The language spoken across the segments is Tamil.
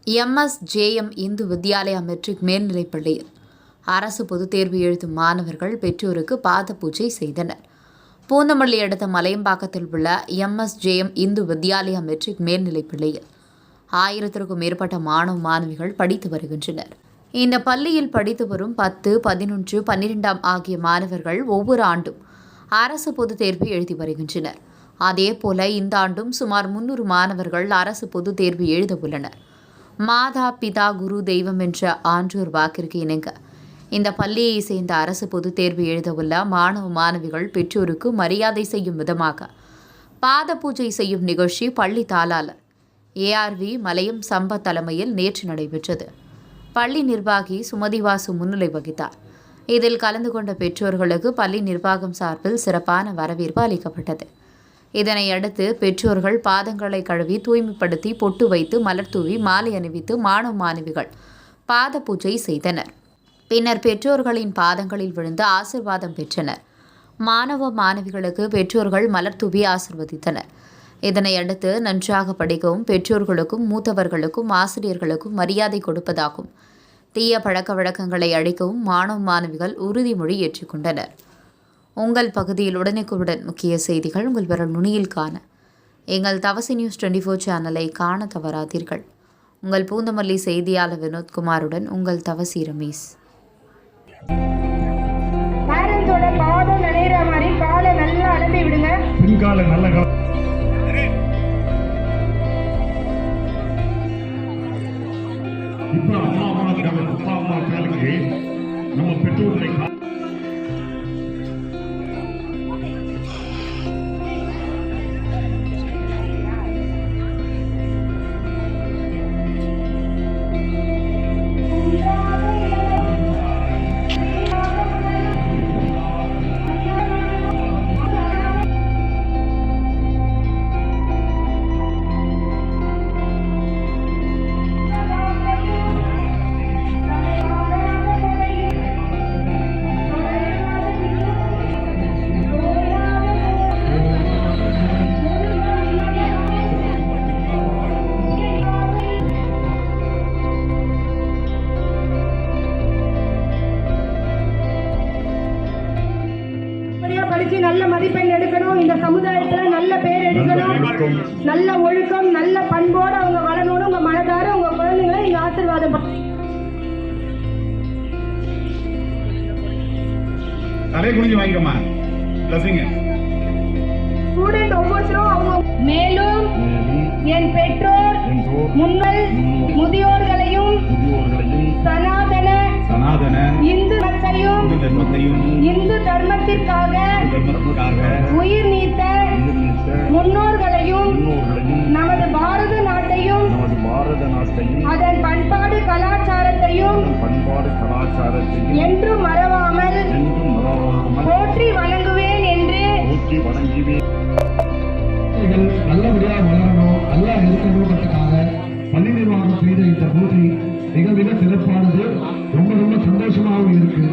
MSJM இந்து வித்யாலயா மெட்ரிக் மேல்நிலைப் பள்ளியில் அரசு பொதுத் தேர்வு எழுதும் மாணவர்கள் பெற்றோருக்கு பாத பூஜை செய்தனர். பூந்தமல்லி அடுத்த மலையம்பாக்கத்தில் உள்ள MSJM இந்து வித்யாலயா மெட்ரிக் மேல்நிலைப் பள்ளியில் 1000க்கும் மேற்பட்ட மாணவ மாணவிகள் படித்து வருகின்றனர். இந்த பள்ளியில் படித்து வரும் 10, 11, 12 ஆகிய மாணவர்கள் ஒவ்வொரு ஆண்டும் அரசு பொதுத் தேர்வு எழுதி வருகின்றனர். அதேபோல இந்த ஆண்டும் சுமார் 300 மாணவர்கள் அரசு பொதுத் தேர்வு எழுத உள்ளனர். மாதா பிதா குரு தெய்வம் என்ற ஆன்றோர் வாக்கிற்கு இணங்க இந்த பள்ளியை சேர்ந்த அரசு பொதுத் தேர்வு எழுதவுள்ள மாணவ மாணவிகள் பெற்றோருக்கு மரியாதை செய்யும் விதமாக பாத பூஜை செய்யும் நிகழ்ச்சி பள்ளி தாளாளர் ARV மலையம் சம்பத் தலைமையில் நேற்று நடைபெற்றது. பள்ளி நிர்வாகி சுமதிவாசு முன்னிலை வகித்தார். இதில் கலந்து கொண்ட பெற்றோர்களுக்கு பள்ளி நிர்வாகம் சார்பில் சிறப்பான வரவேற்பு அளிக்கப்பட்டது. இதனையடுத்து பெற்றோர்கள் பாதங்களை கழுவி தூய்மைப்படுத்தி பொட்டு வைத்து மலர் தூவி மாலை அணிவித்து மாணவ மாணவிகள் பாத பூஜை செய்தனர். பின்னர் பெற்றோர்களின் பாதங்களில் விழுந்து ஆசிர்வாதம் பெற்றனர். மாணவ மாணவிகளுக்கு பெற்றோர்கள் மலர் தூவி ஆசிர்வதித்தனர். இதனையடுத்து நன்றாக படிக்கவும் பெற்றோர்களுக்கும் மூத்தவர்களுக்கும் ஆசிரியர்களுக்கும் மரியாதை கொடுப்பதாகவும் தீய பழக்க வழக்கங்களை அழிக்கவும் மாணவ மாணவிகள் உறுதிமொழி ஏற்றுக்கொண்டனர். உங்கள் பகுதியில் உடனுக்குடன் முக்கிய செய்திகள் உங்கள் விரல் நுனியில் காண எங்கள் தவசி நியூஸ் 24 சேனலை காண தவறாதீர்கள். உங்கள் பூந்தமல்லி செய்தியாளர் வினோத்குமாருடன் உங்கள் தவசி ரமேஷ். நம்ம பெற்றோர்களை படிச்சு நல்ல மதிப்பெண் எடுக்கணும், இந்த சமுதாயத்துல நல்ல பேர் எடுக்கணும், நல்ல ஒழுக்கம் நல்ல பண்போடு அவங்க வளரணும். உங்க மனதார உங்க குழந்தைங்களை நீங்க ஆசீர்வாதம் ஸ்டூடெண்ட் ஒவ்வொருத்தரும் அவங்க மேலும் என் பெற்றோர் முன்னாள் முதியோர்களையும் சனாதன இந்து தர்மத்தையும் இந்து தர்மத்திற்காக உயிர் நீத்த முன்னோர்களையும் நமது பாரத நாட்டையும் அதன் பண்பாடு கலாச்சாரத்தையும் என்றும் மறவாமல் போற்றி வணங்குவேன் என்று நல்லபடியாக வளரணும், நல்லா இருக்கணுன்றதுக்காக பள்ளி நிர்வாகம் செய்த இந்த பூஜை மிக சிறப்பானது. ரொம்ப சந்தோஷமாகவும் இருக்கு.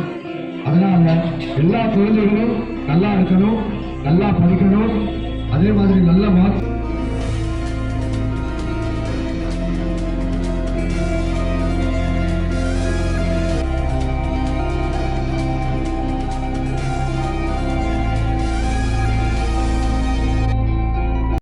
அதனால எல்லா குழந்தைகளும் நல்லா இருக்கணும், நல்லா படிக்கணும், அதே மாதிரி நல்ல மார்க்